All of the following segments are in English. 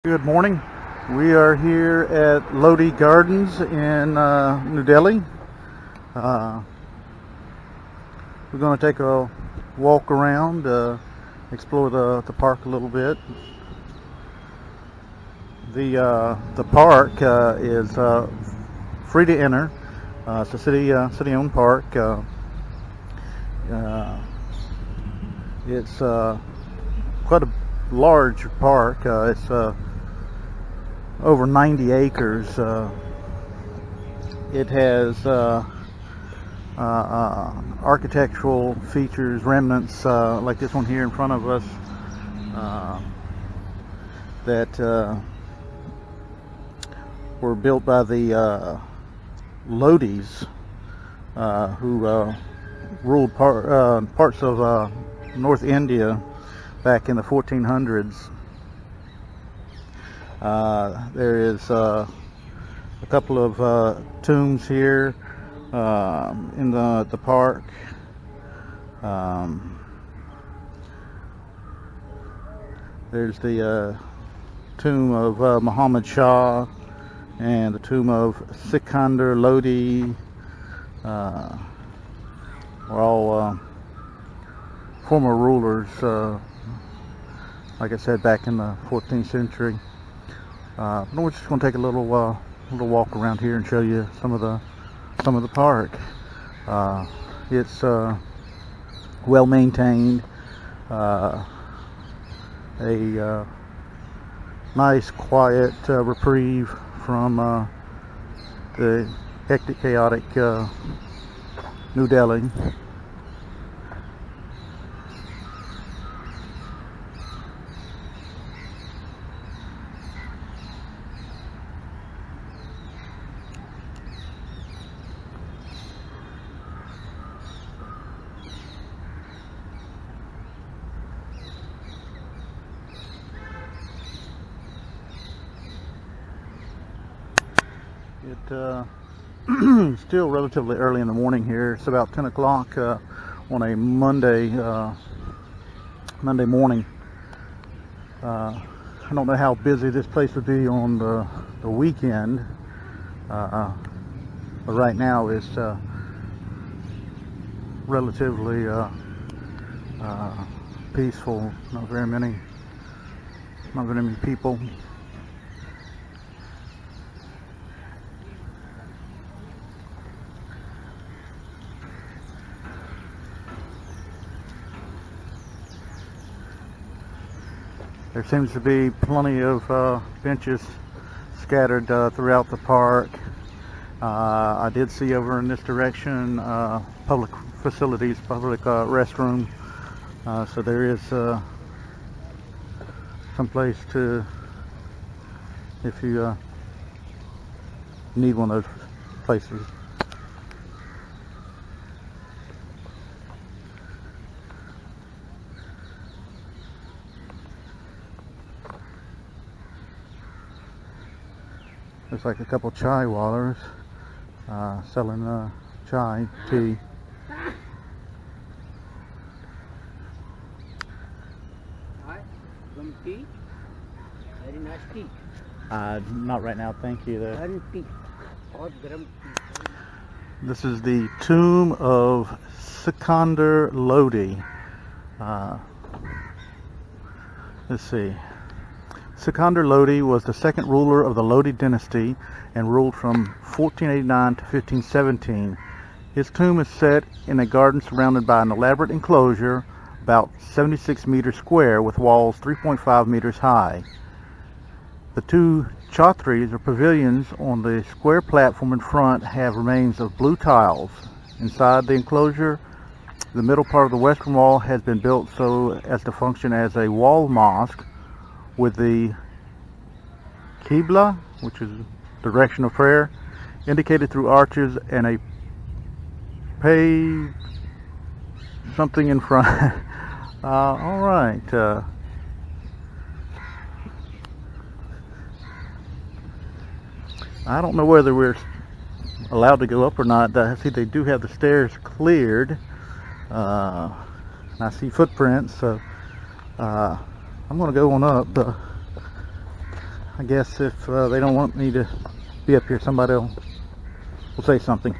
Good morning. We are here at Lodhi Gardens in New Delhi. We're going to take a walk around, explore the park a little bit. The park is free to enter. It's a city-owned park. It's quite a large park. It's over 90 acres. It has architectural features, remnants like this one here in front of us, that were built by the Lodhis, who ruled parts of North India back in the 1400s. There is a couple of tombs here in the park. There's the tomb of Muhammad Shah and the tomb of Sikandar Lodhi. Were all former rulers, like I said, back in the 14th century. We're just going to take a little walk around here and show you some of the park. It's well maintained. A nice, quiet reprieve from the hectic, chaotic New Delhi. It's still relatively early in the morning here. It's about 10 o'clock on a Monday morning. I don't know how busy this place would be on the weekend, but right now it's relatively peaceful. Not very many people. There seems to be plenty of benches scattered throughout the park. I did see over in this direction public facilities, public restroom. So there is some place to, if you need one of those places. There's like a couple chai wallers selling chai, tea. Some tea? Very nice tea. Not right now, thank you. Garam tea. Hot garam tea. This is the tomb of Sikandar Lodhi. Let's see. Sikandar Lodhi was the second ruler of the Lodhi dynasty and ruled from 1489 to 1517. His tomb is set in a garden surrounded by an elaborate enclosure about 76 meters square with walls 3.5 meters high. The two chhatris or pavilions on the square platform in front have remains of blue tiles. Inside the enclosure, the middle part of the western wall has been built so as to function as a wall mosque, with the Qibla, which is direction of prayer, indicated through arches and a paved something in front. All right. I don't know whether we're allowed to go up or not. I see they do have the stairs cleared. I see footprints, so I'm going to go on up. I guess if they don't want me to be up here, somebody will say something.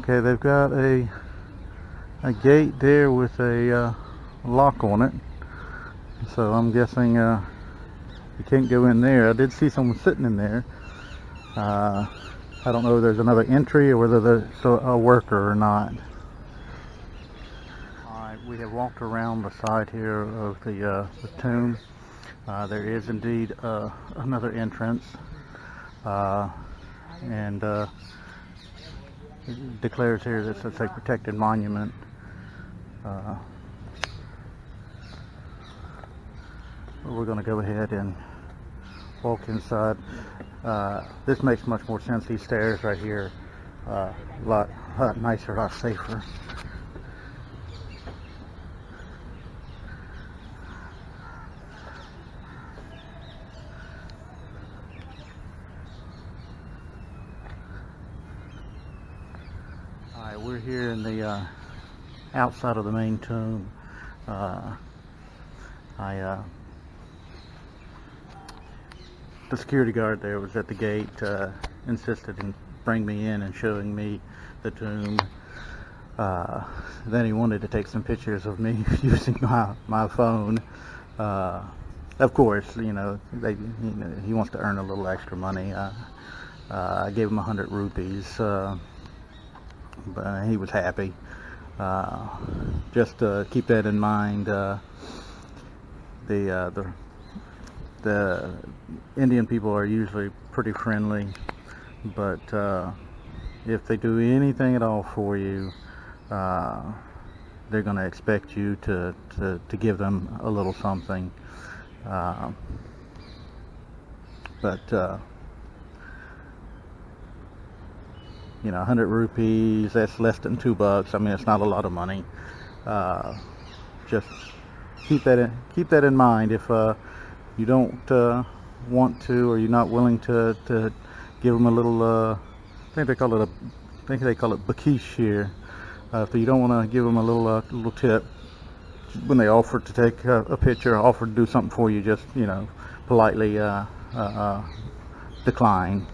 Okay, they've got a gate there with a lock on it, so I'm guessing you can't go in there. I did see someone sitting in there. I don't know if there's another entry or whether there's a worker or not. Alright, we have walked around the side here of the tomb. There is indeed another entrance, and it declares here that it's a protected monument. We're going to go ahead and walk inside. This makes much more sense. These stairs right here, a lot nicer, a lot safer. Alright, we're here in the outside of the main tomb. The security guard there was at the gate, insisted in bringing me in and showing me the tomb. Then he wanted to take some pictures of me using my phone. Of course, you know, he wants to earn a little extra money. I gave him 100 rupees, but he was happy. Just keep that in mind. The Indian people are usually pretty friendly, but if they do anything at all for you, they're going to expect you to give them a little something. You know, 100 rupees, that's less than $2. I mean, it's not a lot of money. Just keep that in mind. If you don't want to, or you're not willing to give them a little, I think they call it bakish here. If you don't want to give them a little tip when they offer to take a picture, offer to do something for you, just, you know, politely decline.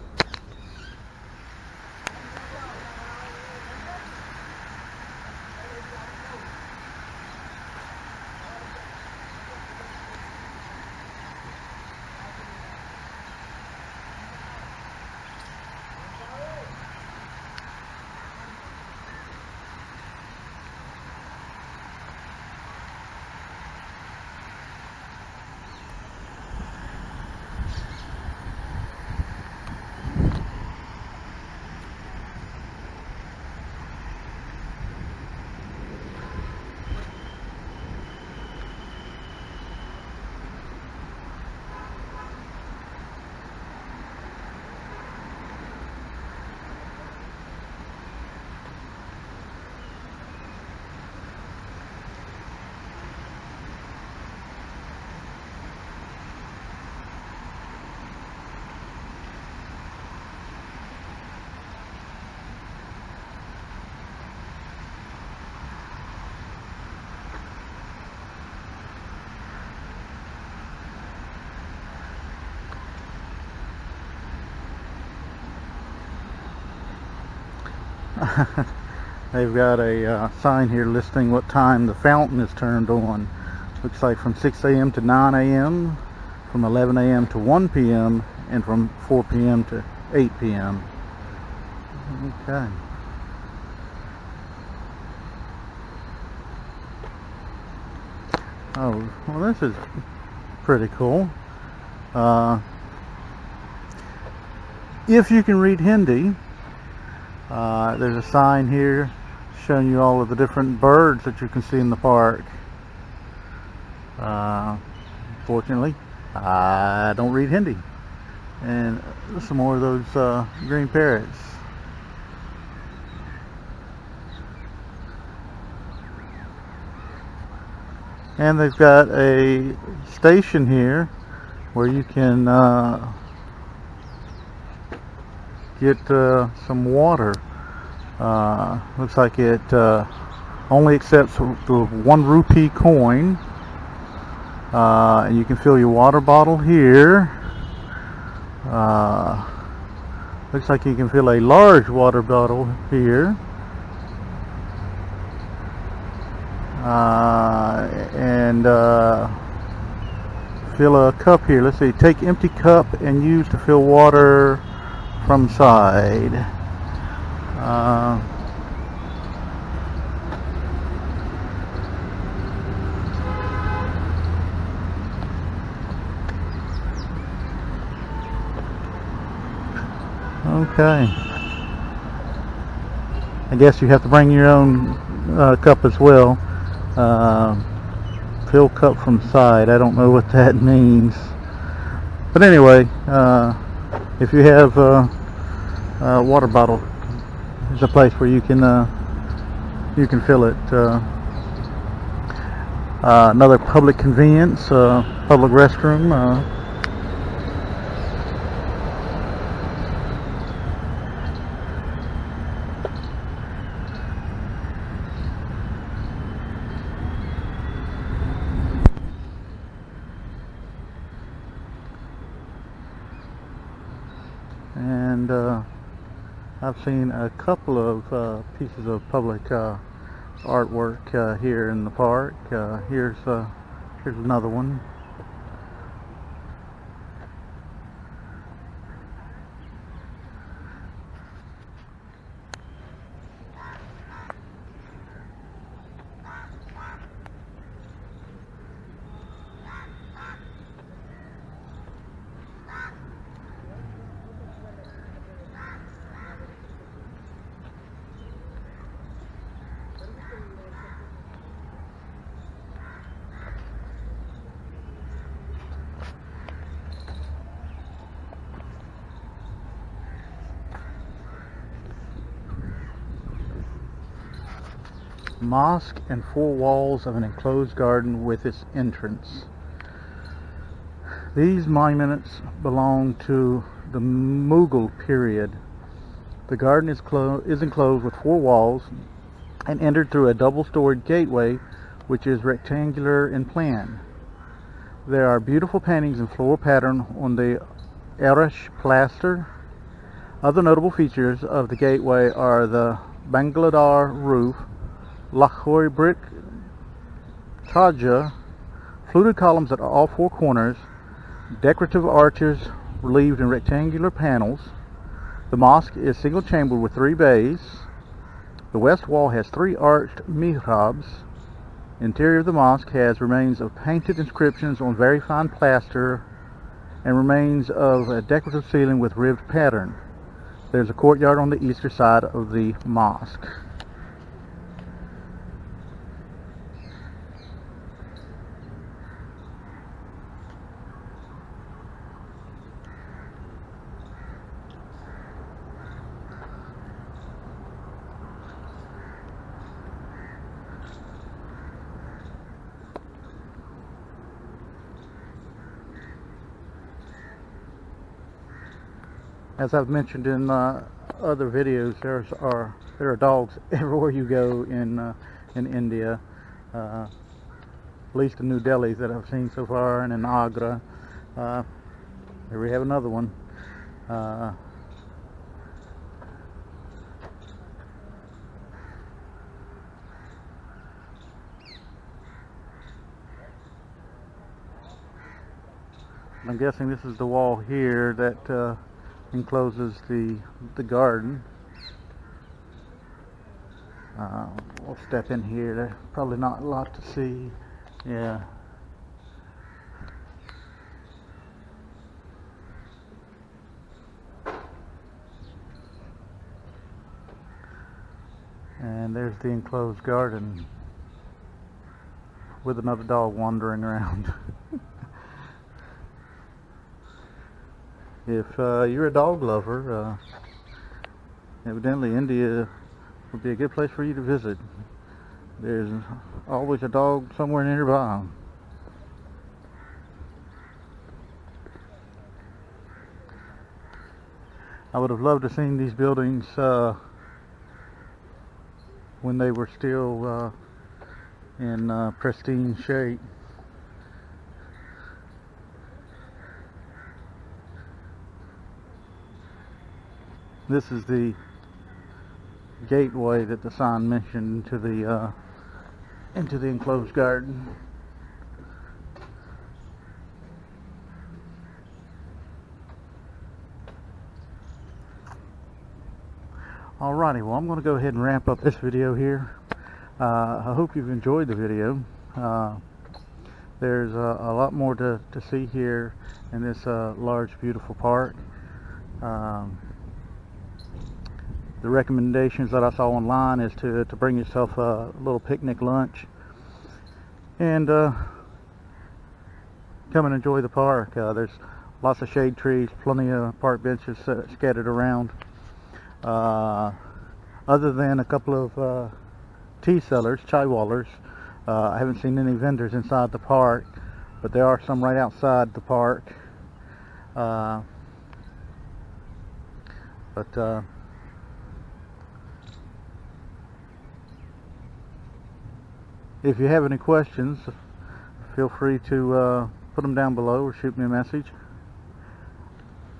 They've got a sign here listing what time the fountain is turned on. Looks like from 6 a.m. to 9 a.m., from 11 a.m. to 1 p.m., and from 4 p.m. to 8 p.m. Okay. Oh, well, this is pretty cool. If you can read Hindi, there's a sign here showing you all of the different birds that you can see in the park. Fortunately, I don't read Hindi. And some more of those green parrots. And they've got a station here where you can get some water. Looks like it only accepts the 1 rupee coin. And you can fill your water bottle here. Looks like you can fill a large water bottle here. And fill a cup here. Let's see, take empty cup and use to fill water from side. Okay. I guess you have to bring your own cup as well. Fill cup from side. I don't know what that means. But anyway, if you have a water bottle, there's a place where you can fill it. Another public convenience, public restroom. And I've seen a couple of pieces of public artwork here in the park. Here's another one. Mosque and 4 walls of an enclosed garden with its entrance. These monuments belong to the Mughal period. The garden is enclosed with 4 walls and entered through a double-storied gateway which is rectangular in plan. There are beautiful paintings and floral pattern on the Arish plaster. Other notable features of the gateway are the Bangladar roof, Lahori brick, Chaja, fluted columns at all 4 corners, decorative arches relieved in rectangular panels. The mosque is single-chambered with 3 bays. The west wall has 3 arched mihrabs. Interior of the mosque has remains of painted inscriptions on very fine plaster and remains of a decorative ceiling with ribbed pattern. There's a courtyard on the eastern side of the mosque. As I've mentioned in other videos, there are dogs everywhere you go in India. At least in New Delhi that I've seen so far, and in Agra. Here we have another one. I'm guessing this is the wall here that encloses the garden. We'll step in here. There's probably not a lot to see. Yeah. And there's the enclosed garden with another dog wandering around. If you're a dog lover, evidently India would be a good place for you to visit. There's Always a dog somewhere nearby. I would have loved to have seen these buildings when they were still in pristine shape. This is the gateway that the sign mentioned into the enclosed garden. Alrighty, well, I'm going to go ahead and wrap up this video here. I hope you've enjoyed the video. There's a lot more to see here in this large, beautiful park. The recommendations that I saw online is to bring yourself a little picnic lunch and come and enjoy the park. There's lots of shade trees, plenty of park benches scattered around. Other than a couple of tea sellers, chai wallers, I haven't seen any vendors inside the park, but there are some right outside the park. If you have any questions, feel free to put them down below or shoot me a message.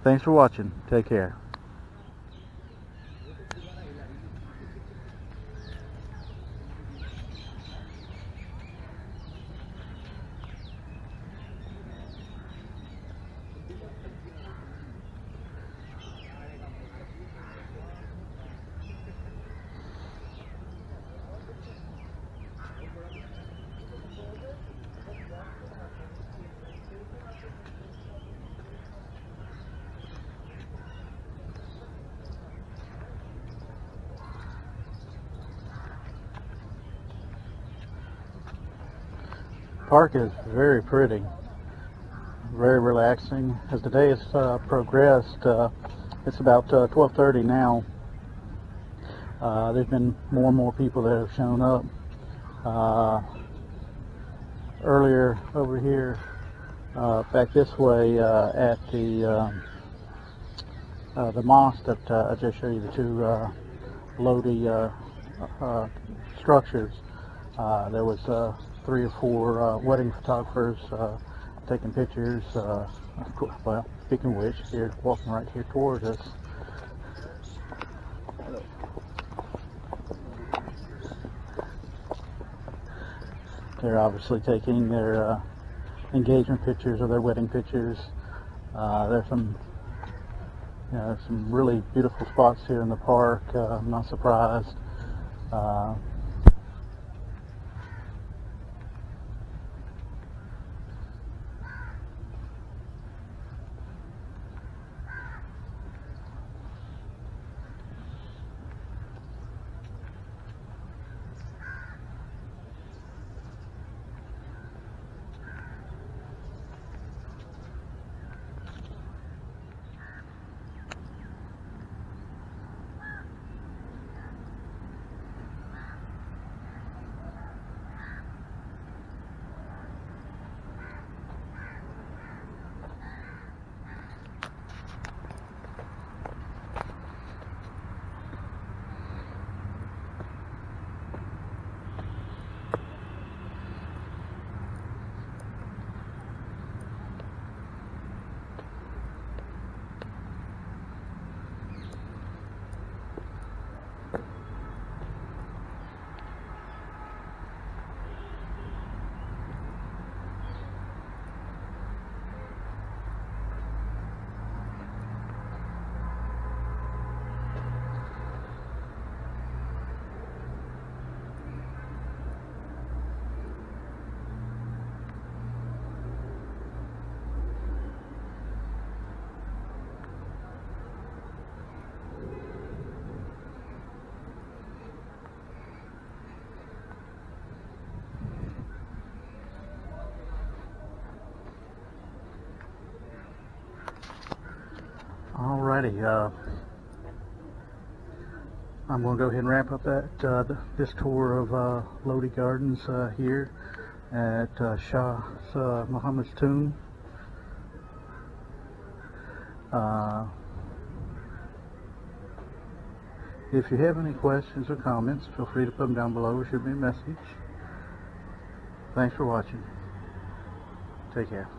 Thanks for watching. Take care. Park is very pretty, very relaxing. As the day has progressed, it's about 12:30 now. There's been more and more people that have shown up. Earlier over here, back this way at the mosque that I just showed you, the two Lodhi structures, there was 3 or 4 wedding photographers taking pictures. Well, speaking of which, here, walking right here towards us. They're obviously taking their engagement pictures or their wedding pictures. There's some really beautiful spots here in the park. I'm not surprised. Alrighty, I'm going to go ahead and wrap up this tour of Lodhi Gardens here at Shah Muhammad's tomb. If you have any questions or comments, feel free to put them down below or shoot me a message. Thanks for watching. Take care.